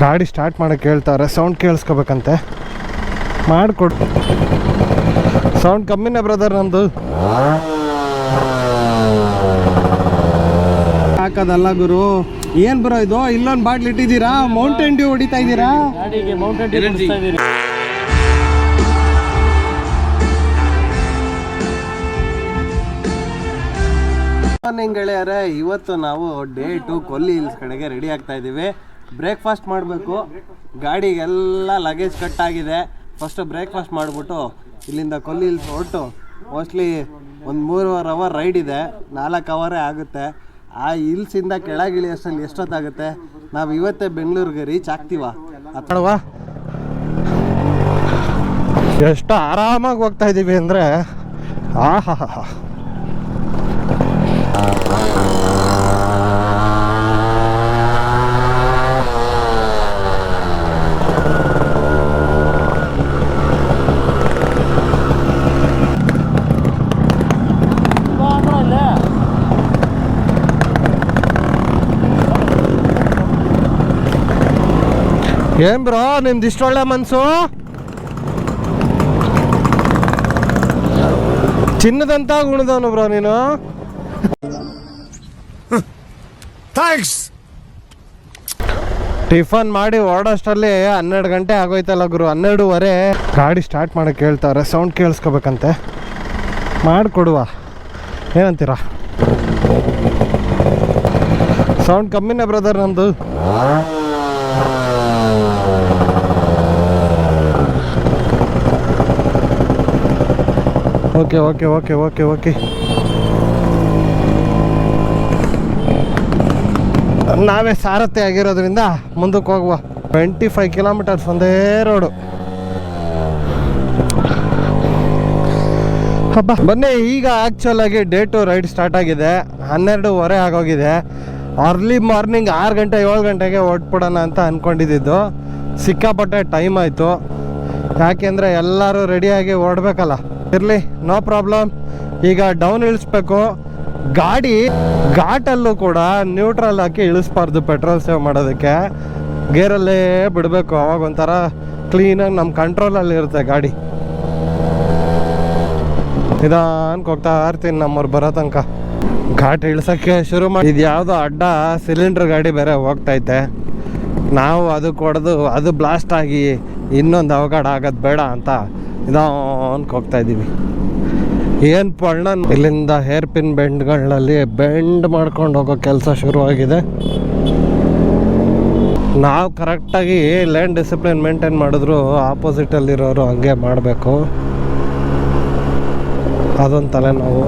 ಗಾಡಿ ಸ್ಟಾರ್ಟ್ ಮಾಡೋಕ್ಕೆ ಹೇಳ್ತಾರೆ, ಸೌಂಡ್ ಕೇಳಿಸ್ಕೋಬೇಕಂತೆ. ಮಾಡಿಕೊಡು. ಸೌಂಡ್ ಕಮ್ಮಿನೇ ಬ್ರದರ್ ನಮ್ಮದು. ಹಾಕೋದಲ್ಲ ಗುರು. ಏನು ಬ್ರೋ ಇದು? ಇಲ್ಲೊಂದು ಬಾಟ್ಲಿ ಇಟ್ಟಿದ್ದೀರಾ, ಮೌಂಟೇನ್ ಡ್ಯೂ ಹೊಡಿತಾ ಇದ್ದೀರಾ ಗಾಡಿಗೆ? ಮೌಂಟೇನ್ ಡ್ಯೂ ಹೊಡಿತಾ ಇದ್ದೀರಿ. ಮಾರ್ನಿಂಗ್ ಗೆಳೆಯರೆ, ಇವತ್ತು ನಾವು ಡೇ 2 ಕೊಲ್ಲಿ ಹಿಲ್ಸ್ ಕಡೆಗೆ ರೆಡಿ ಆಗ್ತಾ ಇದ್ದೀವಿ. ಬ್ರೇಕ್ಫಾಸ್ಟ್ ಮಾಡಬೇಕು. ಗಾಡಿಗೆಲ್ಲ ಲಗೇಜ್ ಕಟ್ ಆಗಿದೆ. ಫಸ್ಟು ಬ್ರೇಕ್ಫಾಸ್ಟ್ ಮಾಡಿಬಿಟ್ಟು ಇಲ್ಲಿಂದ ಕೊಲ್ಲಿ ಹಿಲ್ಸ್ ಹೊರಟು ಮೋಸ್ಟ್ಲಿ ಒಂದು 3.5 ಅವರ್ ರೈಡ್ ಇದೆ. 4 ಅವರೇ ಆಗುತ್ತೆ. ಆ ಹಿಲ್ಸಿಂದ ಕೆಳಗಿಳಿಯೋಷ್ಟರಲ್ಲಿ ಎಷ್ಟೊತ್ತಾಗುತ್ತೆ? ನಾವು ಇವತ್ತೇ ಬೆಂಗಳೂರಿಗೆ ರೀಚ್ ಆಗ್ತೀವ. ಅತ್ತಡವಾ ಎಷ್ಟು ಆರಾಮಾಗಿ ಹೋಗ್ತಾ ಇದ್ದೀವಿ ಅಂದರೆ ಆಹಾ. ಏನ್ ಬ್ರೋ ನಿಮ್ದು ಇಷ್ಟೊಳ್ಳೆ ಮನ್ಸು? ಚಿನ್ನದಂತ ಗುಣದವನು ಬ್ರೋ ನೀನು. ಥ್ಯಾಂಕ್ಸ್. ಟಿಫನ್ ಮಾಡಿ ಹೊರಡೋಷ್ಟರಲ್ಲಿ 12 ಗಂಟೆ ಆಗೋಯ್ತಲ್ಲ ಗುರು. 12:15. ಗಾಡಿ ಸ್ಟಾರ್ಟ್ ಮಾಡೋಕ್ಕೆ ಹೇಳ್ತಾರೆ, ಸೌಂಡ್ ಕೇಳಿಸ್ಕೋಬೇಕಂತೆ. ಮಾಡಿಕೊಡುವ, ಏನಂತೀರಾ? ಸೌಂಡ್ ಕಮ್ಮಿನೇ ಬ್ರದರ್ ನಮ್ಮದು. Okay okay okay okay okay ನಾವೇ ಸಾರಥಿ ಆಗಿರೋದ್ರಿಂದ ಮುಂದಕ್ಕೆ ಹೋಗುವ. 25 ಕಿಲೋಮೀಟರ್ಸ್ ಒಂದೇ ರೋಡು. ಹಬ್ಬ ಬನ್ನಿ. ಈಗ ಆ್ಯಕ್ಚುಲಾಗಿ ಡೇ 2 ರೈಡ್ ಸ್ಟಾರ್ಟ್ ಆಗಿದೆ. 12:15 ಆಗೋಗಿದೆ. ಅರ್ಲಿ ಮಾರ್ನಿಂಗ್ 6 ಗಂಟೆ 7 ಗಂಟೆಗೆ ಹೊರಟ್ಬಿಡೋಣ ಅಂತ ಅಂದ್ಕೊಂಡಿದ್ದು. ಸಿಕ್ಕಾಪಟ್ಟೆ ಟೈಮ್ ಆಯಿತು. ಯಾಕೆಂದರೆ ಎಲ್ಲರೂ ರೆಡಿಯಾಗಿ ಹೊರಡ್ಬೇಕಲ್ಲ. ಇರಲಿ, ನೋ ಪ್ರಾಬ್ಲಮ್. ಈಗ ಡೌನ್ ಇಳಿಸ್ಬೇಕು. ಗಾಡಿ ಘಾಟಲ್ಲೂ ಕೂಡ ನ್ಯೂಟ್ರಲ್ ಹಾಕಿ ಇಳಿಸ್ಬಾರ್ದು ಪೆಟ್ರೋಲ್ ಸೇವ್ ಮಾಡೋದಕ್ಕೆ. ಗೇರಲ್ಲೇ ಬಿಡಬೇಕು. ಅವಾಗ ಒಂಥರ ಕ್ಲೀನಾಗಿ ನಮ್ಮ ಕಂಟ್ರೋಲಲ್ಲಿ ಇರುತ್ತೆ ಗಾಡಿ. ನಿಧಾನಕ್ಕೆ ಹೋಗ್ತಾ ಇರ್ತೀನಿ ನಮ್ಮವ್ರು ಬರೋ ತನಕ. ಘಾಟ್ ಇಳಿಸೋಕ್ಕೆ ಶುರು ಮಾಡಿ. ಇದು ಯಾವುದೋ ಅಡ್ಡ ಸಿಲಿಂಡ್ರ್ ಗಾಡಿ ಬೇರೆ ಹೋಗ್ತೈತೆ. ನಾವು ಅದು ಕೊಡೋದು ಅದು ಬ್ಲಾಸ್ಟ್ ಆಗಿ ಇನ್ನೊಂದು ಅವಘಡ ಆಗೋದು ಬೇಡ ಅಂತ ನಿಧಾನಕ್ಕೆ ಹೋಗ್ತಾ ಇದ್ದೀವಿ. ಏನು ಪಣ್ಣ, ಇಲ್ಲಿಂದ ಹೇರ್ ಪಿನ್ ಬೆಂಡ್ಗಳಲ್ಲಿ ಬೆಂಡ್ ಮಾಡ್ಕೊಂಡು ಹೋಗೋ ಕೆಲಸ ಶುರುವಾಗಿದೆ. ನಾವು ಕರೆಕ್ಟಾಗಿ ಲೇನ್ ಡಿಸಿಪ್ಲಿನ್ ಮೇಂಟೈನ್ ಮಾಡಿದ್ರು ಆಪೋಸಿಟಲ್ಲಿರೋರು ಹಂಗೆ ಮಾಡಬೇಕು. ಅದೊಂದು ತಲೆನೋವು.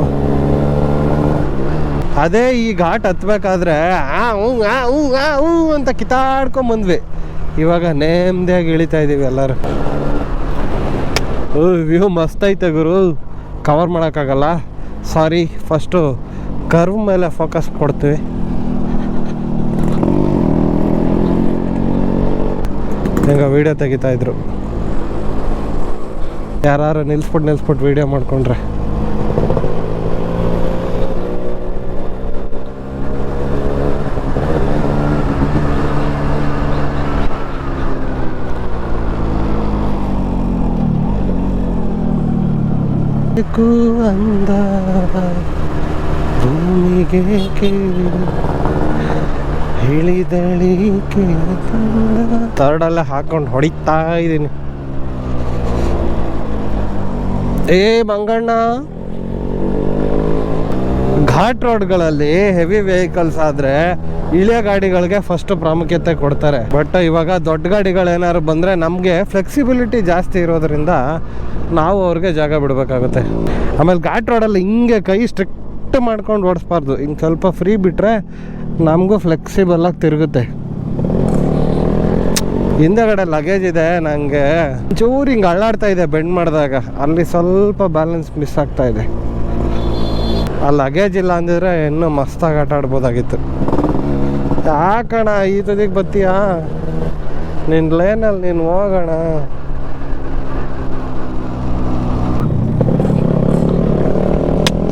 ಅದೇ ಈ ಘಾಟ್ ಹತ್ಬೇಕಾದ್ರೆ ಅಂತ ಕಿತ್ತಾಡ್ಕೊಂಬಂದ್ವಿ. ಇವಾಗ ನೇಮ್ದಿಯಾಗಿ ಇಳಿತಾ ಇದ್ದೀವಿ ಎಲ್ಲರೂ. ವ್ಯೂ ಮಸ್ತ್ ಐತೆ ಗುರು. ಕವರ್ ಮಾಡೋಕ್ಕಾಗಲ್ಲ, ಸಾರಿ. ಫಸ್ಟು ಕರ್ವ್ ಮೇಲೆ ಫೋಕಸ್ ಕೊಡ್ತೀವಿ. ಹೆಂಗ ವೀಡಿಯೋ ತೆಗಿತಾಯಿದ್ರು. ಯಾರು ನಿಲ್ಲಿಸ್ಬಿಟ್ಟು ವೀಡಿಯೋ ಮಾಡಿಕೊಂಡ್ರೆ ಅಂದ ಭೂಮಿಗೆ ಹೇಳಿದಳಿಕೆ ತರ್ಡಲ್ಲೇ ಹಾಕೊಂಡು ಹೊಡಿತಾ ಇದ್ದೀನಿ. ಏ ಮಂಗಣ್ಣ, ಘಾಟ್ ರೋಡ್ಗಳಲ್ಲಿ ಹೆವಿ ವೆಹಿಕಲ್ಸ್ ಆದರೆ ಇಳಿಯೋ ಗಾಡಿಗಳಿಗೆ ಫಸ್ಟ್ ಪ್ರಾಮುಖ್ಯತೆ ಕೊಡ್ತಾರೆ. ಬಟ್ ಇವಾಗ ದೊಡ್ಡ ಗಾಡಿಗಳೇನಾದ್ರು ಬಂದರೆ ನಮಗೆ ಫ್ಲೆಕ್ಸಿಬಿಲಿಟಿ ಜಾಸ್ತಿ ಇರೋದ್ರಿಂದ ನಾವು ಅವ್ರಿಗೆ ಜಾಗ ಬಿಡಬೇಕಾಗುತ್ತೆ. ಆಮೇಲೆ ಘಾಟ್ ರೋಡಲ್ಲಿ ಹಿಂಗೆ ಕೈ ಸ್ಟ್ರಿಕ್ಟ್ ಮಾಡ್ಕೊಂಡು ಓಡಿಸ್ಬಾರ್ದು. ಹಿಂಗೆ ಸ್ವಲ್ಪ ಫ್ರೀ ಬಿಟ್ಟರೆ ನಮಗೂ ಫ್ಲೆಕ್ಸಿಬಲಾಗಿ ತಿರುಗುತ್ತೆ. ಹಿಂದೆಗಡೆ ಲಗೇಜ್ ಇದೆ, ನನಗೆ ಚೂರು ಹಿಂಗೆ ಅಳ್ಳಾಡ್ತಾ ಇದೆ ಬೆಂಡ್ ಮಾಡಿದಾಗ. ಅಲ್ಲಿ ಸ್ವಲ್ಪ ಬ್ಯಾಲೆನ್ಸ್ ಮಿಸ್ ಆಗ್ತಾ ಇದೆ. ಆ ಲಗೇಜ್ ಇಲ್ಲ ಅಂದಿದ್ರೆ ಇನ್ನೂ ಮಸ್ತಾಗಿ ಆಟ ಆಡ್ಬೋದಾಗಿತ್ತು. ಯಾಕಣ ಈ ತುದಿಗೆ ಬರ್ತೀಯಾ? ನಿನ್ನ ಲೈನಲ್ಲಿ ನೀನು ಹೋಗೋಣ.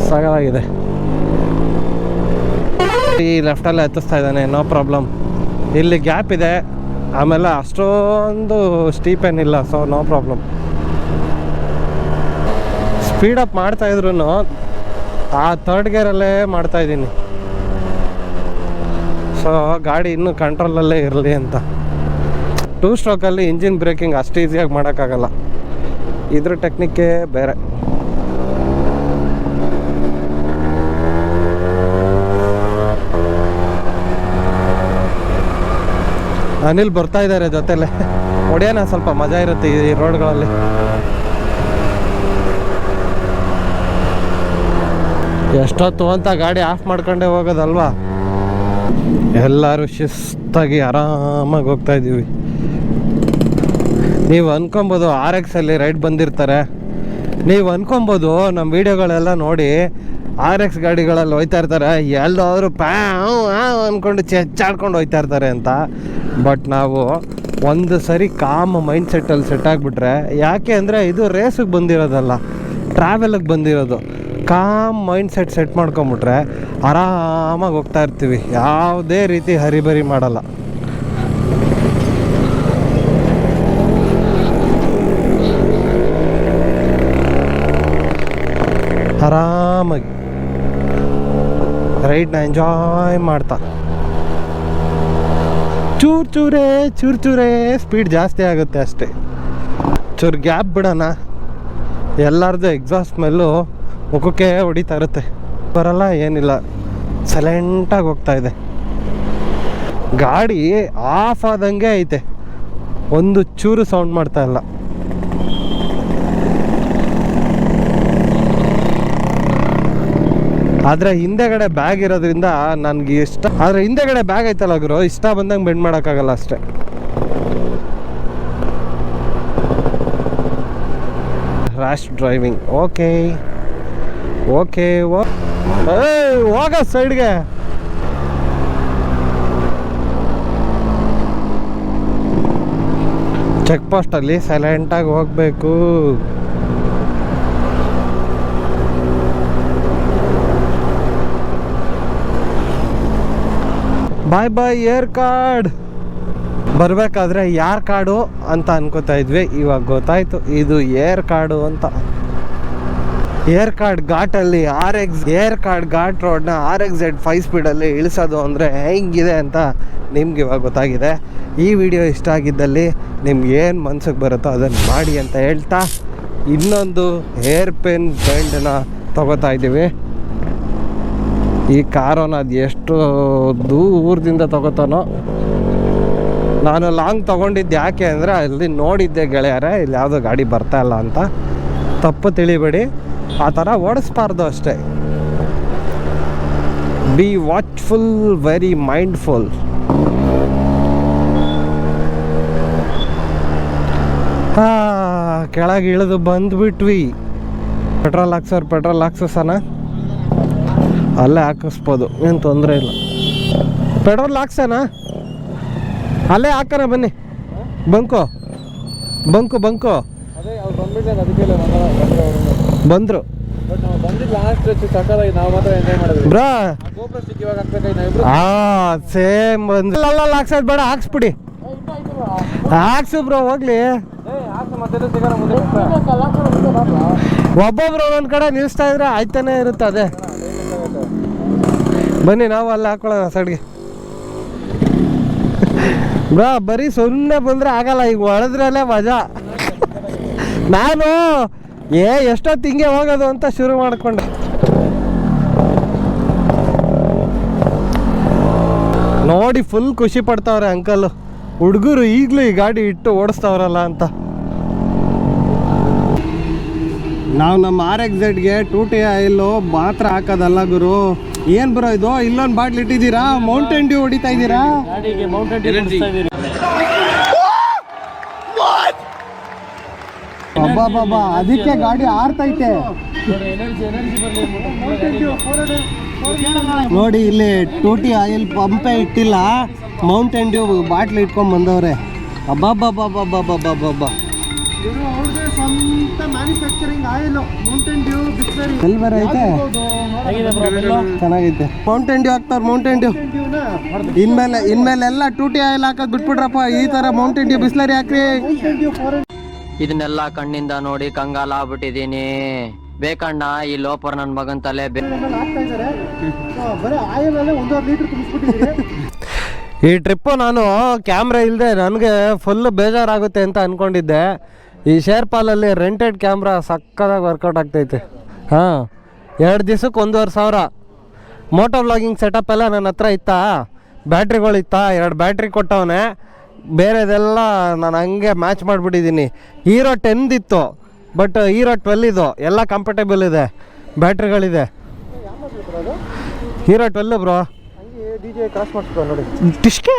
ಸಾಕಾಗಿದೆ. ಈ ಲೆಫ್ಟಲ್ಲೇ ಹತ್ತಿಸ್ತಾ ಇದ್ದಾನೆ, ನೋ ಪ್ರಾಬ್ಲಮ್. ಇಲ್ಲಿ ಗ್ಯಾಪ್ ಇದೆ, ಆಮೇಲೆ ಅಷ್ಟೊಂದು ಸ್ಟೀಪ್ ಏನಿಲ್ಲ, ಸೊ ನೋ ಪ್ರಾಬ್ಲಮ್. ಸ್ಪೀಡಪ್ ಮಾಡ್ತಾಯಿದ್ರು ಆ ಥರ್ಡ್ ಗೇರಲ್ಲೇ ಮಾಡ್ತಾಯಿದ್ದೀನಿ. ಸೊ ಗಾಡಿ ಇನ್ನೂ ಕಂಟ್ರೋಲಲ್ಲೇ ಇರಲಿ ಅಂತ. 2 ಸ್ಟ್ರೋಕಲ್ಲಿ ಇಂಜಿನ್ ಬ್ರೇಕಿಂಗ್ ಅಷ್ಟು ಈಸಿಯಾಗಿ ಮಾಡೋಕ್ಕಾಗಲ್ಲ, ಇದ್ರ ಟೆಕ್ನಿಕ್ಕೇ ಬೇರೆ. ಅನಿಲ್ ಬರ್ತಾ ಇದ್ದಾರೆ ಜೊತೆಲೆ, ಹೊಡೆಯೋಣ, ಸ್ವಲ್ಪ ಮಜಾ ಇರುತ್ತೆ ಈ ರೋಡ್ಗಳಲ್ಲಿ. ಎಷ್ಟೊತ್ತು ಅಂತ ಗಾಡಿ ಆಫ್ ಮಾಡ್ಕೊಂಡೇ ಹೋಗೋದಲ್ವಾ. ಎಲ್ಲರೂ ಶಿಸ್ತಾಗಿ ಆರಾಮಾಗಿ ಹೋಗ್ತಾ ಇದ್ದೀವಿ. ನೀವು ಅನ್ಕೊಬೋದು RX ಅಲ್ಲಿ ರೈಡ್ ಬಂದಿರ್ತಾರೆ, ನೀವು ಅನ್ಕೊಬೋದು ನಮ್ಮ ವೀಡಿಯೋಗಳೆಲ್ಲ ನೋಡಿ RX ಗಾಡಿಗಳಲ್ಲಿ ಹೋಯ್ತಾ ಇರ್ತಾರೆ, ಎಲ್ಲಾದರೂ ಅಂದ್ಕೊಂಡು ಚೆಚ್ಚಾಡ್ಕೊಂಡು ಹೋಯ್ತಾ ಇರ್ತಾರೆ ಅಂತ. ಬಟ್ ನಾವು ಒಂದು ಸರಿ ಕಾಮ್ ಮೈಂಡ್ ಸೆಟ್ಟಲ್ಲಿ ಸೆಟ್ ಆಗಿಬಿಟ್ರೆ, ಯಾಕೆ ಅಂದರೆ ಇದು ರೇಸಿಗೆ ಬಂದಿರೋದಲ್ಲ, ಟ್ರಾವೆಲಿಗೆ ಬಂದಿರೋದು. ಕಾಮ್ ಮೈಂಡ್ ಸೆಟ್ ಮಾಡ್ಕೊಂಬಿಟ್ರೆ ಆರಾಮಾಗಿ ಹೋಗ್ತಾ ಇರ್ತೀವಿ, ಯಾವುದೇ ರೀತಿ ಹರಿಬರಿ ಮಾಡಲ್ಲ. ಆರಾಮಾಗಿ ರೈಡ್ನ ಎಂಜಾಯ್ ಮಾಡ್ತಾ. ಚೂರೇ ಸ್ಪೀಡ್ ಜಾಸ್ತಿ ಆಗುತ್ತೆ ಅಷ್ಟೇ. ಚೂರು ಗ್ಯಾಪ್ ಬಿಡೋಣ, ಎಲ್ಲರದ್ದು ಎಕ್ಸಾಸ್ಟ್ ಸ್ಮೆಲ್ಲು ಮುಖಕ್ಕೆ ಹೊಡಿತಾ ಇರುತ್ತೆ. ಬರಲ್ಲ ಏನಿಲ್ಲ, ಸೈಲೆಂಟಾಗಿ ಹೋಗ್ತಾ ಇದೆ ಗಾಡಿ. ಆಫ್ ಆದಂಗೆ ಐತೆ, ಒಂದು ಚೂರು ಸೌಂಡ್ ಮಾಡ್ತಾ ಇಲ್ಲ. ಆದರೆ ಹಿಂದೆಗಡೆ ಬ್ಯಾಗ್ ಇರೋದ್ರಿಂದ ನನಗೆ ಇಷ್ಟ. ಆದರೆ ಹಿಂದೆಗಡೆ ಬ್ಯಾಗ್ ಐತಲ್ಲ ಗುರು, ಇಷ್ಟ ಬಂದಂಗೆ ಬೆಂಡ್ ಮಾಡೋಕ್ಕಾಗಲ್ಲ ಅಷ್ಟೇ. Rash driving. ಓಕೆ ಹೋಗ ಸೈಡ್ಗೆ. ಚೆಕ್ ಪೋಸ್ಟಲ್ಲಿ ಸೈಲೆಂಟಾಗಿ ಹೋಗಬೇಕು. ಬಾಯ್ ಏರ್ ಕಾರ್ಡ್. ಬರಬೇಕಾದ್ರೆ ಯಾರ್ ಕಾರ್ಡು ಅಂತ ಅನ್ಕೋತಾ ಇದ್ವಿ, ಇವಾಗ ಗೊತ್ತಾಯ್ತು ಇದು ಏರ್ ಕಾರ್ಡು ಅಂತ. ಏರ್ ಕಾರ್ಡ್ ಘಾಟಲ್ಲಿ ಏರ್ ಕಾರ್ಡ್ ಘಾಟ್ ರೋಡ್ನ RXZ 5 ಸ್ಪೀಡಲ್ಲಿ ಇಳಿಸೋದು ಅಂದರೆ ಹೆಂಗಿದೆ ಅಂತ ನಿಮ್ಗೆ ಇವಾಗ ಗೊತ್ತಾಗಿದೆ. ಈ ವಿಡಿಯೋ ಇಷ್ಟ ಆಗಿದ್ದಲ್ಲಿ ನಿಮ್ಗೆ ಏನು ಮನ್ಸಿಗೆ ಬರುತ್ತೋ ಅದನ್ನು ಮಾಡಿ ಅಂತ ಹೇಳ್ತಾ, ಇನ್ನೊಂದು ಹೇರ್ ಪಿನ್ ಬೆಂಡನ್ನ ತಗೋತಾ ಇದ್ದೀವಿ. ಈ ಕಾರೋನ ಅದು ಎಷ್ಟು ದೂರದಿಂದ ತಗೋತಾನೋ. ನಾನು ಲಾಂಗ್ ತೊಗೊಂಡಿದ್ದು ಯಾಕೆ ಅಂದರೆ ಅಲ್ಲಿ ನೋಡಿದ್ದೆ ಗೆಳೆಯರೇ, ಇಲ್ಲಿ ಯಾವುದೋ ಗಾಡಿ ಬರ್ತಾ ಇಲ್ಲ ಅಂತ. ತಪ್ಪು ತಿಳಿಬೇಡಿ, ಆ ಥರ ಓಡಿಸ್ಬಾರ್ದು ಅಷ್ಟೇ. B watchful, very mindful. ಕೆಳಗೆ ಇಳಿದು ಬಂದ್ಬಿಟ್ವಿ. ಪೆಟ್ರೋಲ್ ಹಾಕ್ಸೋಸನ ಅಲ್ಲೇ ಹಾಕಿಸ್ಬೋದು, ಏನು ತೊಂದರೆ ಇಲ್ಲ. ಪೆಟ್ರೋಲ್ ಹಾಕ್ಸೋಣ, ಅಲ್ಲೇ ಹಾಕೋಣ ಬನ್ನಿ. ಬಂಕು ಬಂದರು ಬ್ರಾ. ಸೇಮ್ ಬಂದು ಹಾಕ್ಸೋದು ಬೇಡ, ಹಾಕ್ಸ್ಬಿಡಿ. ಹಾಕ್ಸು ಬ್ರೋ, ಹೋಗ್ಲಿ. ಒಬ್ಬೊಬ್ರು ಒಂದೊಂದು ಕಡೆ ನಿಲ್ಲಿಸ್ತಾ ಇದ್ರೆ ಆಯ್ತಾನೆ ಇರುತ್ತೆ. ಅದೇ ಬನ್ನಿ ನಾವು ಅಲ್ಲಿ ಹಾಕೊಳ್ಳೋಣ ಸೈಡ್ಗೆ. ಬ್ರಾ ಬರೀ ಸುಮ್ಮನೆ ಬಂದರೆ ಆಗಲ್ಲ, ಈಗ ಹೊಡೆದ್ರಲ್ಲೇ ಮಜಾ. ನಾನು ಎಷ್ಟೊತ್ತು ಹಿಂಗೆ ಹೋಗೋದು ಅಂತ ಶುರು ಮಾಡಿಕೊಂಡೆ. ನೋಡಿ ಫುಲ್ ಖುಷಿ ಪಡ್ತಾವ್ರೆ ಅಂಕಲ್, ಹುಡುಗರು ಈಗಲೂ ಈ ಗಾಡಿ ಇಟ್ಟು ಓಡಿಸ್ತಾವ್ರಲ್ಲ ಅಂತ. ನಾವು ನಮ್ಮ RXZಗೆ 2T ಆಯಿಲು ಮಾತ್ರ ಹಾಕೋದಲ್ಲ ಗುರು. ಏನು ಬರೋ ಇದು, ಇಲ್ಲೊಂದು ಬಾಟ್ಲ್ ಇಟ್ಟಿದ್ದೀರಾ, ಮೌಂಟೇನ್ ಡ್ಯೂ ಹೊಡಿತಾ ಇದ್ದೀರಾ. ಬಾಬಾ ಅದಕ್ಕೆ ಗಾಡಿ ಆರ್ತೈತೆ ನೋಡಿ. ಇಲ್ಲಿ 2T ಆಯಿಲ್ ಪಂಪೇ ಇಟ್ಟಿಲ್ಲ, ಮೌಂಟೇನ್ ಡ್ಯೂ ಬಾಟ್ಲ್ ಇಟ್ಕೊಂಡ್ ಬಂದವ್ರೆ. ಅಬ್ಬಬ್ಬಬ್ಬಬ್ಬಬ್ಬಬ್ಬಬ್ಬ. ಸ್ವಂತ manufacturing oil mountain dew Bisleri ಐತೆ, ಚೆನ್ನಾಗೈತೆ. ಮೌಂಟೇನ್ ಡ್ಯೂ ಹಾಕ್ತಾರೆ. ಮೌಂಟೇನ್ ಡ್ಯೂ ಇನ್ಮೇಲೆ ಎಲ್ಲ ಟೂಟಿ ಆಯಿಲ್ ಹಾಕೋದು ಬಿಟ್ಬಿಟ್ರಪ್ಪ. ಈ ತರ ಮೌಂಟೇನ್ ಡ್ಯೂ ಬಿಸ್ಲರಿ ಹಾಕ್ರಿ. ಇದನ್ನೆಲ್ಲ ಕಣ್ಣಿಂದ ನೋಡಿ ಕಂಗಾಲ ಆಗ್ಬಿಟ್ಟಿದೀನಿ. ಬೇಕಣ್ಣ ಈ ಲೋಪರ್ ನನ್ ಮಗನ್ ತಲೆ. ಈ ಟ್ರಿಪ್ಪು ನಾನು ಕ್ಯಾಮ್ರಾ ಇಲ್ಲದೆ ನನಗೆ ಫುಲ್ ಬೇಜಾರಾಗುತ್ತೆ ಅಂತ ಅಂದ್ಕೊಂಡಿದ್ದೆ. ಈ ಶೇರ್ಪಾಲಲ್ಲಿ ರೆಂಟೆಡ್ ಕ್ಯಾಮ್ರಾ ಸಕ್ಕದಾಗಿ ವರ್ಕೌಟ್ ಆಗ್ತೈತೆ. ಹಾಂ, 2 ದಿವಸಕ್ಕೆ 1,500. ಮೋಟೋ ವ್ಲಾಗಿಂಗ್ ಸೆಟಪ್ ಎಲ್ಲ ನನ್ನ ಹತ್ರ ಇತ್ತಾ, ಬ್ಯಾಟ್ರಿಗಳಿತ್ತಾ, 2 ಬ್ಯಾಟ್ರಿ ಕೊಟ್ಟವನೆ. ಬೇರೆದೆಲ್ಲ ನಾನು ಹಂಗೆ ಮ್ಯಾಚ್ ಮಾಡಿಬಿಟ್ಟಿದ್ದೀನಿ. ಹೀರೋ 10 ಇತ್ತು, ಬಟ್ ಹೀರೋ 12 ಇದು. ಎಲ್ಲ ಕಂಫರ್ಟೇಬಲ್ ಇದೆ, ಬ್ಯಾಟ್ರಿಗಳಿದೆ. Hero 12 bro. ಟಿಶ್ಕೆ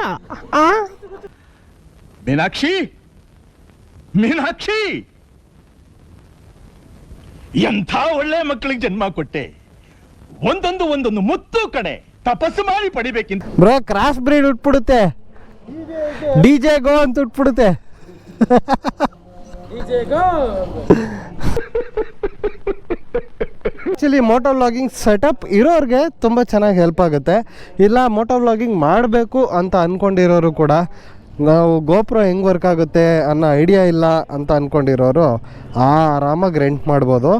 ಮೀನಾಕ್ಷಿ ಎಂಥ ಒಳ್ಳೆ ಮಕ್ಕಳಿಗೆ ಜನ್ಮ ಕೊಟ್ಟೆ. ಒಂದೊಂದು ಮುತ್ತು ಕಡೆ ತಪಸ್ಸು ಮಾಡಿ ಪಡಿಬೇಕಿಂತ. ಬ್ರೋ ಕ್ರಾಸ್ ಬ್ರೀಡ್ ಉಟ್ಬಿಡುತ್ತೆ, DJ ಗೋ ಅಂತ ಉಟ್ಬಿಡುತ್ತೆ. ಆ್ಯಕ್ಚುಲಿ ಮೋಟೋ ವ್ಲಾಗಿಂಗ್ ಸೆಟಪ್ ಇರೋರಿಗೆ ತುಂಬ ಚೆನ್ನಾಗಿ ಹೆಲ್ಪ್ ಆಗುತ್ತೆ. ಇಲ್ಲ ಮೋಟೋ ವ್ಲಾಗಿಂಗ್ ಮಾಡಬೇಕು ಅಂತ ಅಂದ್ಕೊಂಡಿರೋರು ಕೂಡ, ನಾವು ಗೋಪ್ರೋ ಹೆಂಗೆ ವರ್ಕ್ ಆಗುತ್ತೆ ಅನ್ನೋ ಐಡಿಯಾ ಇಲ್ಲ ಅಂತ ಅಂದ್ಕೊಂಡಿರೋರು ಆರಾಮಾಗಿ ರೆಂಟ್ ಮಾಡ್ಬೋದು.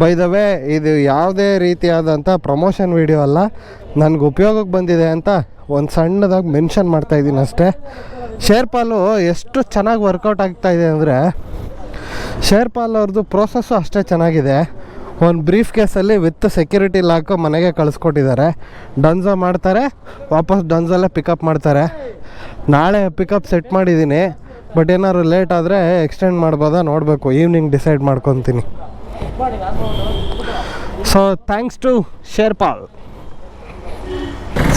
ಬೈ ದ ವೇ ಇದು ಯಾವುದೇ ರೀತಿಯಾದಂಥ ಪ್ರಮೋಷನ್ ವಿಡಿಯೋ ಅಲ್ಲ, ನನಗೆ ಉಪಯೋಗಕ್ಕೆ ಬಂದಿದೆ ಅಂತ ಒಂದು ಸಣ್ಣದಾಗಿ ಮೆನ್ಷನ್ ಮಾಡ್ತಾಯಿದ್ದೀನಿ ಅಷ್ಟೇ. ಶೇರ್ಪಾಲು ಎಷ್ಟು ಚೆನ್ನಾಗಿ ವರ್ಕೌಟ್ ಆಗ್ತಾಯಿದೆ ಅಂದರೆ, ಶೇರ್ಪಾಲ್ ಅವ್ರದ್ದು ಪ್ರೋಸೆಸ್ಸು ಅಷ್ಟೇ ಚೆನ್ನಾಗಿದೆ. ಒಂದು ಬ್ರೀಫ್ ಕೇಸಲ್ಲಿ ವಿತ್ ಸೆಕ್ಯೂರಿಟಿ ಲಾಕು ಮನೆಗೆ ಕಳಿಸ್ಕೊಟ್ಟಿದ್ದಾರೆ. ಡನ್ಝೋ ಮಾಡ್ತಾರೆ, ವಾಪಸ್ ಡನ್ಝಲ್ಲೇ ಪಿಕಪ್ ಮಾಡ್ತಾರೆ. ನಾಳೆ ಪಿಕಪ್ ಸೆಟ್ ಮಾಡಿದ್ದೀನಿ, ಬಟ್ ಏನಾದ್ರು ಲೇಟ್ ಆದರೆ ಎಕ್ಸ್ಟೆಂಡ್ ಮಾಡ್ಬೋದಾ ನೋಡಬೇಕು. ಈವ್ನಿಂಗ್ ಡಿಸೈಡ್ ಮಾಡ್ಕೊತೀನಿ. So thanks to SharePal.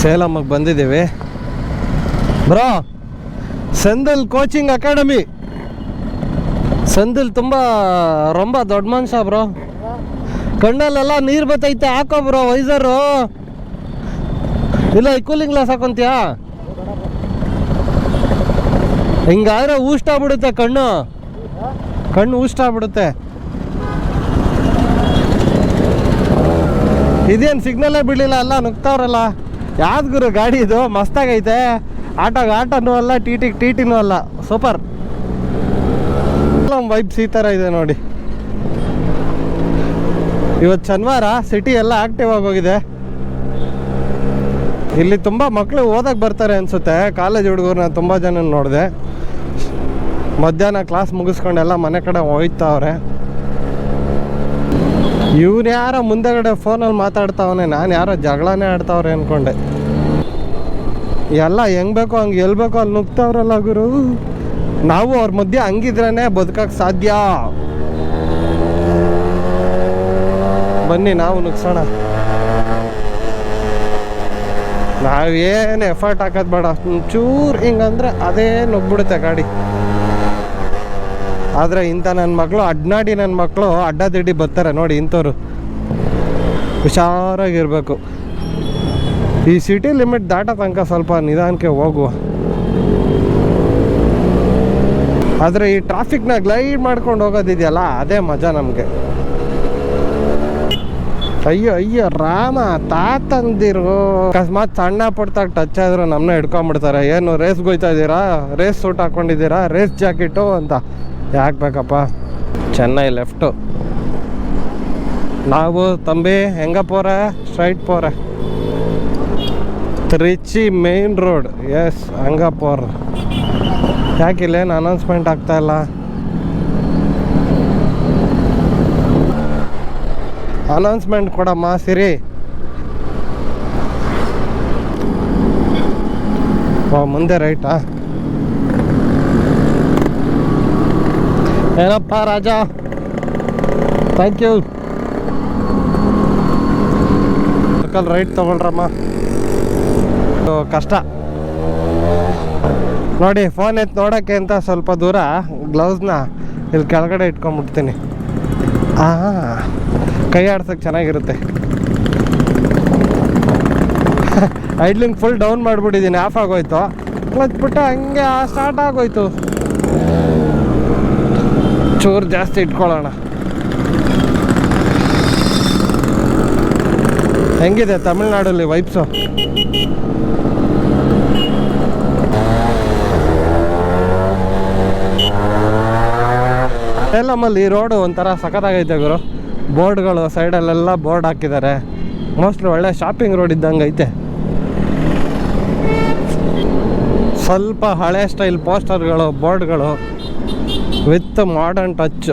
ಸೇಲಮ್ಮಗೆ ಬಂದಿದ್ದೀವಿ bro. Senthil coaching academy. Senthil ತುಂಬ ದೊಡ್ಡ ಮನುಷ್ಯ ಬ್ರೋ. ಕಣ್ಣಲ್ಲೆಲ್ಲ ನೀರು ಬತ್ತೈತೆ, ಹಾಕೋ ಬ್ರೋ ವೈಸರು. ಇಲ್ಲ ಈ ಕೂಲಿಂಗ್ ಗ್ಲಾಸ್ ಹಾಕೊಂತೀಯಾ? ಹಿಂಗಾದ್ರೆ ಊಷ್ಟಾಗ್ಬಿಡುತ್ತೆ ಕಣ್ಣು ಊಷ್ಟಾಗ್ಬಿಡುತ್ತೆ. ಇದೇನು ಸಿಗ್ನಲ್ಲೇ ಬಿಡಲಿಲ್ಲ, ಎಲ್ಲ ನುಗ್ತಾವ್ರಲ್ಲ. ಯಾವ್ದು ಗುರು ಗಾಡಿ ಇದು, ಮಸ್ತಾಗೈತೆ. ಆಟನೂ ಅಲ್ಲ, ಟಿಟಿನೂ ಅಲ್ಲ. ಸೂಪರ್ ವೈಬ್ಸ್ ಈ ಥರ ಇದೆ ನೋಡಿ. ಇವತ್ತು ಶನಿವಾರ, ಸಿಟಿ ಎಲ್ಲ ಆಕ್ಟಿವ್ ಆಗೋಗಿದೆ. ಇಲ್ಲಿ ತುಂಬ ಮಕ್ಕಳು ಓದಕ್ಕೆ ಬರ್ತಾರೆ ಅನಿಸುತ್ತೆ. ಕಾಲೇಜ್ ಹುಡುಗರನ್ನ ತುಂಬ ಜನ ನೋಡಿದೆ. ಮಧ್ಯಾಹ್ನ ಕ್ಲಾಸ್ ಮುಗಿಸ್ಕೊಂಡೆಲ್ಲ ಮನೆ ಕಡೆ ಹೋಯ್ತಾವ್ರೆ. ಇವ್ನು ಯಾರೋ ಮುಂದೆಗಡೆ ಫೋನಲ್ಲಿ ಮಾತಾಡ್ತಾವನೆ, ನಾನು ಯಾರೋ ಜಗಳನೇ ಆಡ್ತಾವ್ರೆ ಅಂದ್ಕೊಂಡೆ. ಎಲ್ಲ ಹೆಂಗೆ ಬೇಕೋ ಹಂಗೆ ಎಲ್ಲಿ ಬೇಕೋ ಅಲ್ಲಿ ನುಗ್ತಾವ್ರಲ್ಲ ಗುರು. ನಾವು ಅವ್ರ ಮಧ್ಯೆ ಹಂಗಿದ್ರೇ ಬದುಕಕ್ಕೆ ಸಾಧ್ಯ. ಬನ್ನಿ ನಾವು ನುಗ್ಸೋಣ. ನಾವೇನು ಎಫರ್ಟ್ ಹಾಕೋದು ಬೇಡ, ಚೂರು ಹಿಂಗಂದ್ರೆ ಅದೇ ನುಗ್ಬಿಡುತ್ತೆ ಗಾಡಿ. ಆದರೆ ಇಂಥ ನನ್ನ ಮಕ್ಕಳು ನನ್ನ ಮಕ್ಕಳು ಅಡ್ಡದಿಡ್ಡಿ ಬರ್ತಾರೆ ನೋಡಿ. ಇಂಥವ್ರು ಹುಷಾರಾಗಿರ್ಬೇಕು. ಈ ಸಿಟಿ ಲಿಮಿಟ್ ದಾಟೋ ತನಕ ಸ್ವಲ್ಪ ನಿಧಾನಕ್ಕೆ ಹೋಗುವ. ಆದರೆ ಈ ಟ್ರಾಫಿಕ್ನ ಗ್ಲೈಡ್ ಮಾಡ್ಕೊಂಡು ಹೋಗೋದಿದೆಯಲ್ಲ, ಅದೇ ಮಜಾ ನಮಗೆ. ಅಯ್ಯೋ ರಾಮ ತಾತಂದಿರು ಅಕಸ್ಮಾತ್ ಸಣ್ಣ ಪುಟ್ಟಾಗ ಟಚ್ ಆದರೂ ನಮ್ಮನ್ನ ಹಿಡ್ಕೊಂಬಿಡ್ತಾರೆ. ಏನು ರೇಸ್ಗೆ ಹೋಯ್ತಾ ಇದ್ದೀರಾ, ರೇಸ್ ಸೂಟ್ ಹಾಕ್ಕೊಂಡಿದ್ದೀರಾ, ರೇಸ್ ಜಾಕೆಟು ಅಂತ. ಯಾಕೆ ಬೇಕಪ್ಪ. ಚೆನ್ನೈ ಲೆಫ್ಟು. ನಾವು ತಂಬಿ ಹೆಂಗ ಪೋರೆ, ಸ್ಟ್ರೈಟ್ ಪೋರೆ. Trichy main road. ಎಸ್ ಹಂಗಪೋರ್. ಯಾಕಿಲ್ಲೇನು ಅನೌನ್ಸ್ಮೆಂಟ್ ಆಗ್ತಾಯಿಲ್ಲ? ಅನೌನ್ಸ್ಮೆಂಟ್ ಕೊಡಮ್ಮ ಸಿರಿ. ಮುಂದೆ ರೈಟಾ? ಏನಪ್ಪ ರಾಜ, ಥ್ಯಾಂಕ್ ಯು. ಸರ್ಕಲ್ ರೈಟ್ ತಗೊಳ್ರಮ್ಮ. ಕಷ್ಟ ನೋಡಿ. ಫೋನ್ ಎತ್ತು ನೋಡೋಕ್ಕೆ ಅಂತ ಸ್ವಲ್ಪ ದೂರ ಗ್ಲೌಸ್ನ ಇಲ್ಲಿ ಕೆಳಗಡೆ ಇಟ್ಕೊಂಡ್ಬಿಡ್ತೀನಿ. ಕೈ ಆಡ್ಸೋಕ್ಕೆ ಚೆನ್ನಾಗಿರುತ್ತೆ. ಐಡ್ಲಿಂಗ್ ಫುಲ್ ಡೌನ್ ಮಾಡಿಬಿಟ್ಟಿದ್ದೀನಿ, ಆಫ್ ಆಗೋಯ್ತು. ಕ್ಲಚ್ ಹಂಗೆ ಸ್ಟಾರ್ಟ್ ಆಗೋಯ್ತು. ಚೂರು ಜಾಸ್ತಿ ಇಟ್ಕೊಳ್ಳೋಣ. ಹೆಂಗಿದೆ ತಮಿಳ್ನಾಡಲ್ಲಿ ವೈಬ್ಸು? ಸೇಲಮಲ್ಲಿ ಈ ರೋಡು ಒಂಥರ ಸಖತ್ತಾಗೈತೆ ಗುರು. ಬೋರ್ಡ್ಗಳು ಸೈಡಲ್ಲೆಲ್ಲ ಬೋರ್ಡ್ ಹಾಕಿದ್ದಾರೆ. ಮೋಸ್ಟ್ಲಿ ಒಳ್ಳೆ ಶಾಪಿಂಗ್ ರೋಡ್ ಇದ್ದಂಗೆ ಐತೆ. ಸ್ವಲ್ಪ ಹಳೆ ಸ್ಟೈಲ್ ಪೋಸ್ಟರ್ಗಳು, ಬೋರ್ಡ್ಗಳು ವಿತ್ ಮಾಡರ್ನ್ ಟಚ್.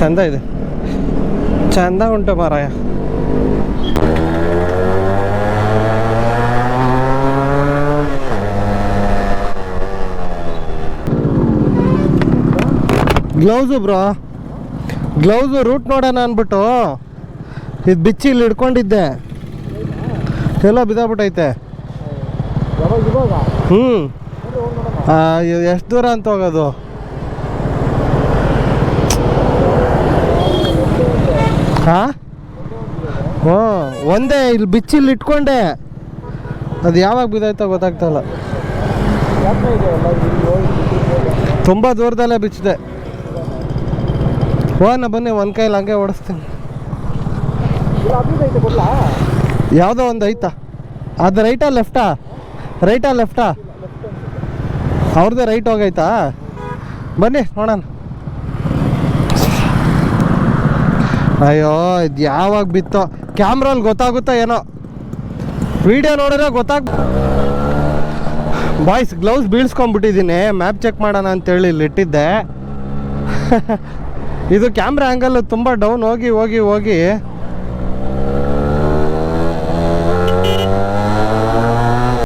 ಚೆಂದ ಇದೆ, ಚೆಂದ ಉಂಟು ಮಾರಾಯ. ಗ್ಲೌಸು ಬ್ರೋ, ಗ್ಲೌಸು ರೂಟ್ ನೋಡೋಣ ಅಂದ್ಬಿಟ್ಟು ಇದು ಬಿಚ್ಚಿ ಇಲ್ಲಿ ಹಿಡ್ಕೊಂಡಿದ್ದೆ, ಎಲ್ಲ ಬಿದ್ದೋಗ್ಬಿಟ್ಟೈತೆ. ಎಷ್ಟು ದೂರ ಅಂತ ಹೋಗೋದು? ಹಾಂ, ಹ್ಞೂ ಒಂದೇ ಇಲ್ಲಿ ಬಿಚ್ಚಿಲ್ಲಿ ಇಟ್ಕೊಂಡೆ, ಅದು ಯಾವಾಗ ಬಿದ್ದೋಯ್ತೋ ಗೊತ್ತಾಗ್ತಾಯಿಲ್ಲ. ತುಂಬ ದೂರದಲ್ಲೇ ಬಿಚ್ಚಿದೆ. ಹೋಗೋಣ ಬನ್ನಿ, ಒಂದು ಕೈಲಿ ಹಂಗೆ ಓಡಿಸ್ತೀನಿ. ಯಾವುದೋ ಒಂದು ಐತಾ? ಅದು ರೈಟಾ ಲೆಫ್ಟಾ? ರೈಟಾ ಲೆಫ್ಟಾ? ಅವ್ರದ್ದೇ ರೈಟ್ ಹೋಗೈತಾ? ಬನ್ನಿ ನೋಡೋಣ. ಅಯ್ಯೋ, ಇದು ಯಾವಾಗ ಬಿತ್ತೋ? ಕ್ಯಾಮ್ರಲ್ಲಿ ಗೊತ್ತಾಗುತ್ತೋ ಏನೋ, ವಿಡಿಯೋ ನೋಡಿದ್ರೆ ಬಾಯ್ಸ್ ಗ್ಲೌಸ್ ಬೀಳ್ಸ್ಕೊಂಡ್ಬಿಟ್ಟಿದ್ದೀನಿ. ಮ್ಯಾಪ್ ಚೆಕ್ ಮಾಡೋಣ ಅಂತೇಳಿ ಇಲ್ಲಿ ಇಟ್ಟಿದ್ದೆ. ಇದು ಕ್ಯಾಮ್ರಾ ಆ್ಯಂಗಲ್ ತುಂಬ ಡೌನ್ ಹೋಗಿ ಹೋಗಿ ಹೋಗಿ